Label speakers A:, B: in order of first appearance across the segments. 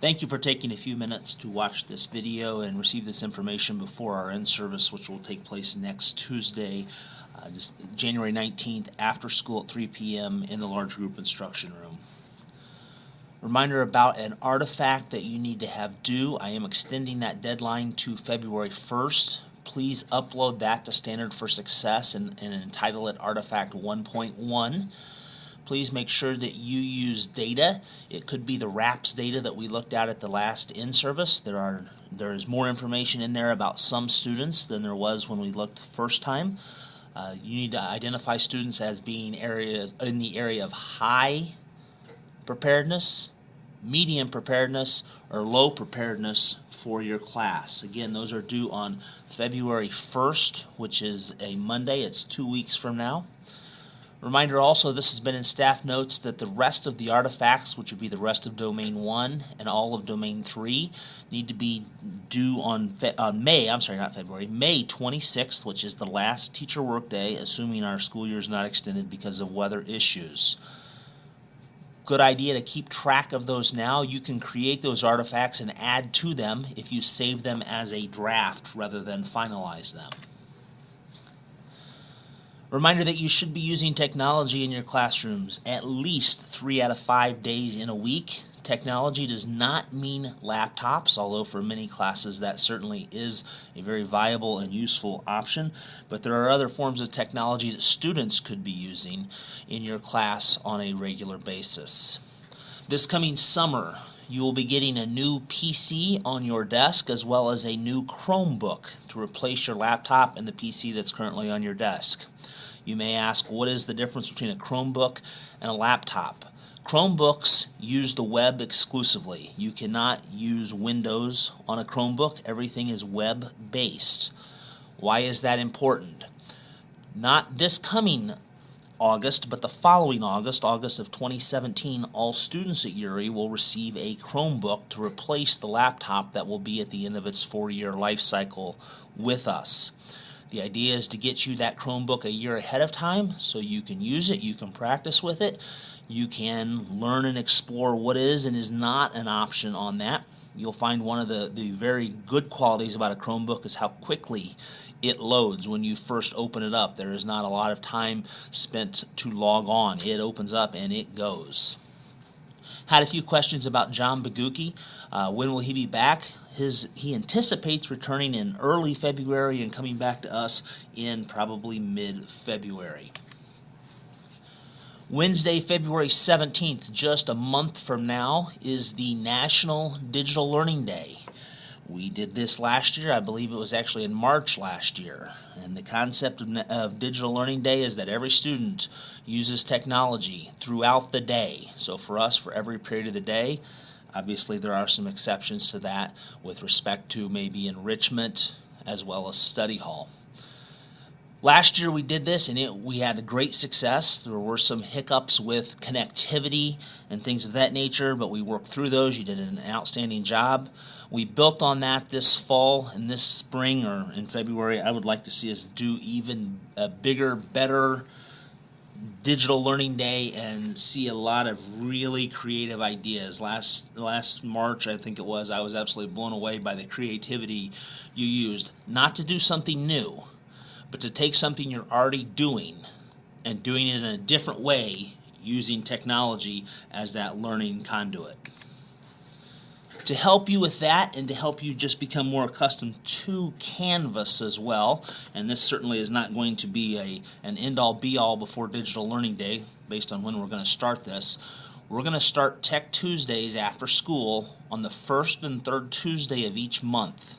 A: Thank you for taking a few minutes to watch this video and receive this information before our in-service, which will take place next Tuesday, January 19th, after school at 3 p.m. in the large group instruction room. Reminder about an artifact that you need to have due. I am extending that deadline to February 1st. Please upload that to Standard for Success and entitle it Artifact 1.1. Please make sure that you use data. It could be the RAPS data that we looked at the last in-service. There is more information in there about some students than there was when we looked the first time. You need to identify students as being in the area of high preparedness, medium preparedness, or low preparedness for your class. Again, those are due on February 1st, which is a Monday. It's 2 weeks from now. Reminder also, this has been in staff notes, that the rest of the artifacts, which would be the rest of Domain 1 and all of Domain 3, need to be due on May 26th, which is the last teacher workday, assuming our school year is not extended because of weather issues. Good idea to keep track of those now. You can create those artifacts and add to them if you save them as a draft rather than finalize them. Reminder that you should be using technology in your classrooms at least 3 out of 5 days in a week. Technology does not mean laptops, although for many classes that certainly is a very viable and useful option. But there are other forms of technology that students could be using in your class on a regular basis. This coming summer, you will be getting a new PC on your desk as well as a new Chromebook to replace your laptop and the PC that's currently on your desk. You may ask, what is the difference between a Chromebook and a laptop? Chromebooks use the web exclusively. You cannot use Windows on a Chromebook. Everything is web-based. Why is that important? Not this coming August, but the following August of 2017, all students at URI will receive a Chromebook to replace the laptop that will be at the end of its 4-year life cycle with us. The idea is to get you that Chromebook a year ahead of time so you can use it, you can practice with it, you can learn and explore what is and is not an option on that. You'll find one of the very good qualities about a Chromebook is how quickly it loads when you first open it up. There is not a lot of time spent to log on. It opens up and it goes. Had a few questions about John Baguki. When will he be back? He anticipates returning in early February and coming back to us in probably mid-February. Wednesday, February 17th, just a month from now, is the National Digital Learning Day. We did this last year. I believe it was actually in March last year. And the concept of Digital Learning Day is that every student uses technology throughout the day. So for us, for every period of the day, obviously there are some exceptions to that with respect to maybe enrichment as well as study hall. Last year we did this and we had a great success. There were some hiccups with connectivity and things of that nature, but we worked through those. You did an outstanding job. We built on that this fall and this spring or in February. I would like to see us do even a bigger, better Digital Learning Day and see a lot of really creative ideas. Last March, I think it was, I was absolutely blown away by the creativity you used. Not to do something new, but to take something you're already doing and doing it in a different way using technology as that learning conduit. To help you with that and to help you just become more accustomed to Canvas as well, and this certainly is not going to be an end-all be-all before Digital Learning Day based on when we're going to start this, we're going to start Tech Tuesdays after school on the first and third Tuesday of each month.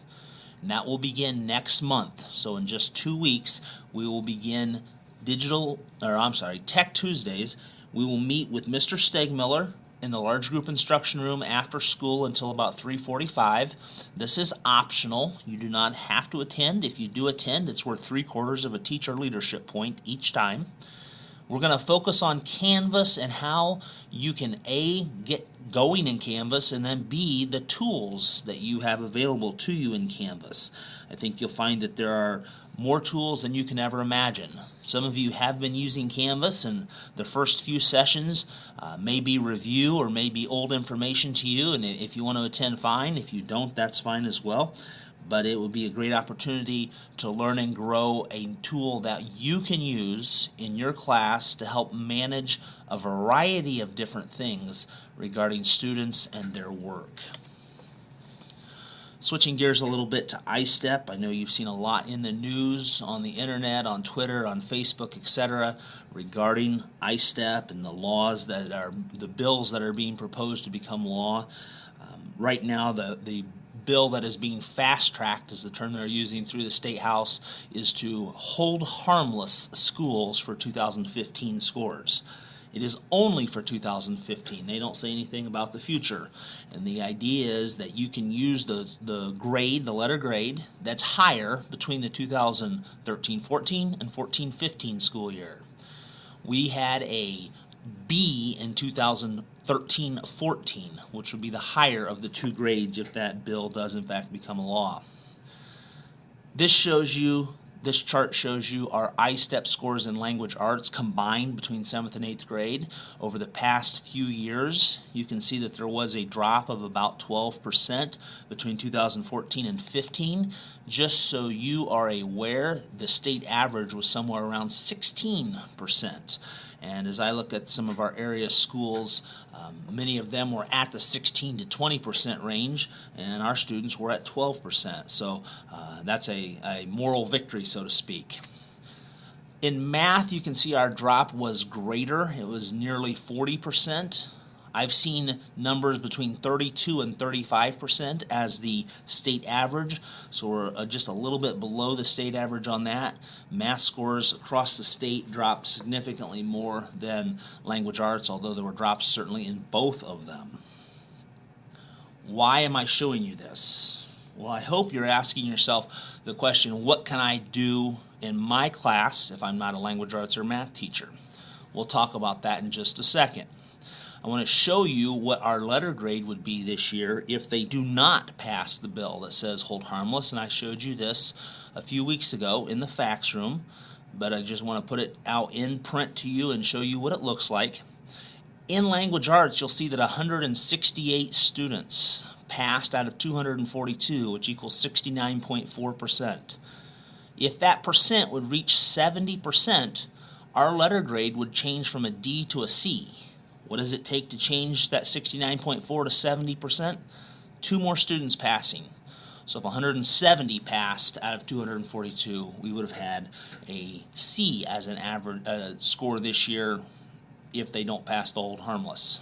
A: And that will begin next month. So in just 2 weeks, we will begin Tech Tuesdays. We will meet with Mr. Stegmiller in the large group instruction room after school until about 3:45. This is optional. You do not have to attend. If you do attend, it's worth 3/4 of a teacher leadership point each time. We're going to focus on Canvas and how you can A, get going in Canvas, and then B, the tools that you have available to you in Canvas. I think you'll find that there are more tools than you can ever imagine. Some of you have been using Canvas, and the first few sessions may be review or may be old information to you, and if you want to attend, fine. If you don't, that's fine as well. But it will be a great opportunity to learn and grow a tool that you can use in your class to help manage a variety of different things regarding students and their work. Switching gears a little bit to iStep, I know you've seen a lot in the news, on the internet, on Twitter, on Facebook, etc., regarding iStep and the laws that are, the bills that are being proposed to become law. Right now, the bill that is being fast-tracked, is the term they're using through the State House, is to hold harmless schools for 2015 scores. It is only for 2015. They don't say anything about the future. And the idea is that you can use the grade, the letter grade, that's higher between the 2013-14 and 14-15 school year. We had a B in 2013-14, which would be the higher of the two grades if that bill does in fact become a law. This chart shows you our iStep scores in language arts combined between 7th and 8th grade. Over the past few years, you can see that there was a drop of about 12% between 2014 and 15. Just so you are aware, the state average was somewhere around 16%. And as I look at some of our area schools, many of them were at the 16 to 20% range, and our students were at 12%. So that's a moral victory, so to speak. In math, you can see our drop was greater. It was nearly 40%. I've seen numbers between 32 and 35% as the state average, so we're just a little bit below the state average on that. Math scores across the state dropped significantly more than language arts, although there were drops certainly in both of them. Why am I showing you this? Well, I hope you're asking yourself the question, what can I do in my class if I'm not a language arts or math teacher? We'll talk about that in just a second. I want to show you what our letter grade would be this year if they do not pass the bill that says hold harmless, and I showed you this a few weeks ago in the fax room, but I just want to put it out in print to you and show you what it looks like. In language arts, you'll see that 168 students passed out of 242, which equals 69.4%. If that percent would reach 70%, our letter grade would change from a D to a C. What does it take to change that 69.4 to 70%? 2 more students passing. So if 170 passed out of 242, we would have had a C as an average score this year if they don't pass the hold harmless.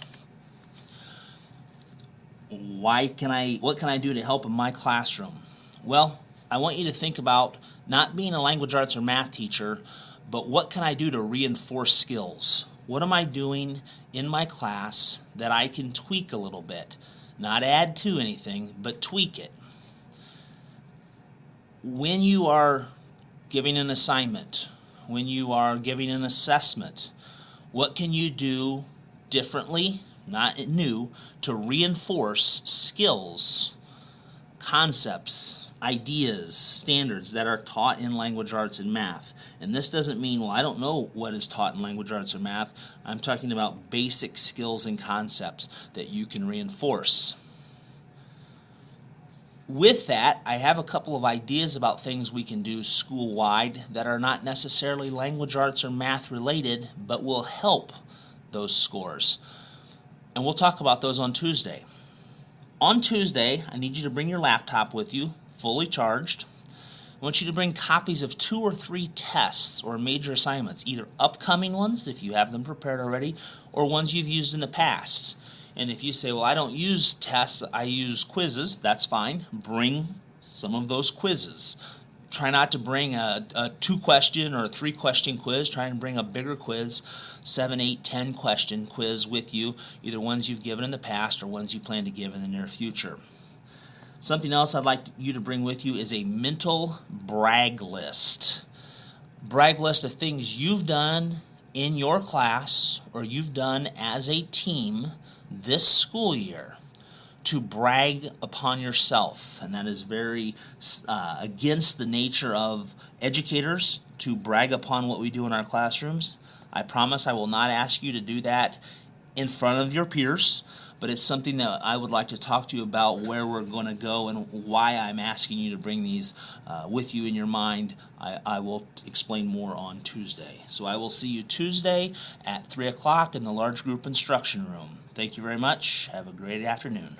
A: What can I do to help in my classroom? Well, I want you to think about not being a language arts or math teacher, but what can I do to reinforce skills? What am I doing in my class that I can tweak a little bit? Not add to anything, but tweak it. When you are giving an assignment, when you are giving an assessment, what can you do differently, not new, to reinforce skills, concepts, ideas, standards that are taught in language arts and math? And this doesn't mean, well, I don't know what is taught in language arts or math. I'm talking about basic skills and concepts that you can reinforce. With that, I have a couple of ideas about things we can do school-wide that are not necessarily language arts or math related, but will help those scores. And we'll talk about those on Tuesday. On Tuesday, I need you to bring your laptop with you, fully charged. I want you to bring copies of 2 or 3 tests or major assignments, either upcoming ones, if you have them prepared already, or ones you've used in the past. And if you say, well, I don't use tests, I use quizzes, that's fine. Bring some of those quizzes. Try not to bring a 2-question or a 3-question quiz. Try and bring a bigger quiz, 7, 8, 10-question quiz with you, either ones you've given in the past or ones you plan to give in the near future. Something else I'd like you to bring with you is a mental brag list. Brag list of things you've done in your class or you've done as a team this school year to brag upon yourself. And that is very against the nature of educators to brag upon what we do in our classrooms. I promise I will not ask you to do that in front of your peers, but it's something that I would like to talk to you about, where we're going to go and why I'm asking you to bring these with you in your mind. I will explain more on Tuesday. So I will see you Tuesday at 3 o'clock in the large group instruction room. Thank you very much. Have a great afternoon.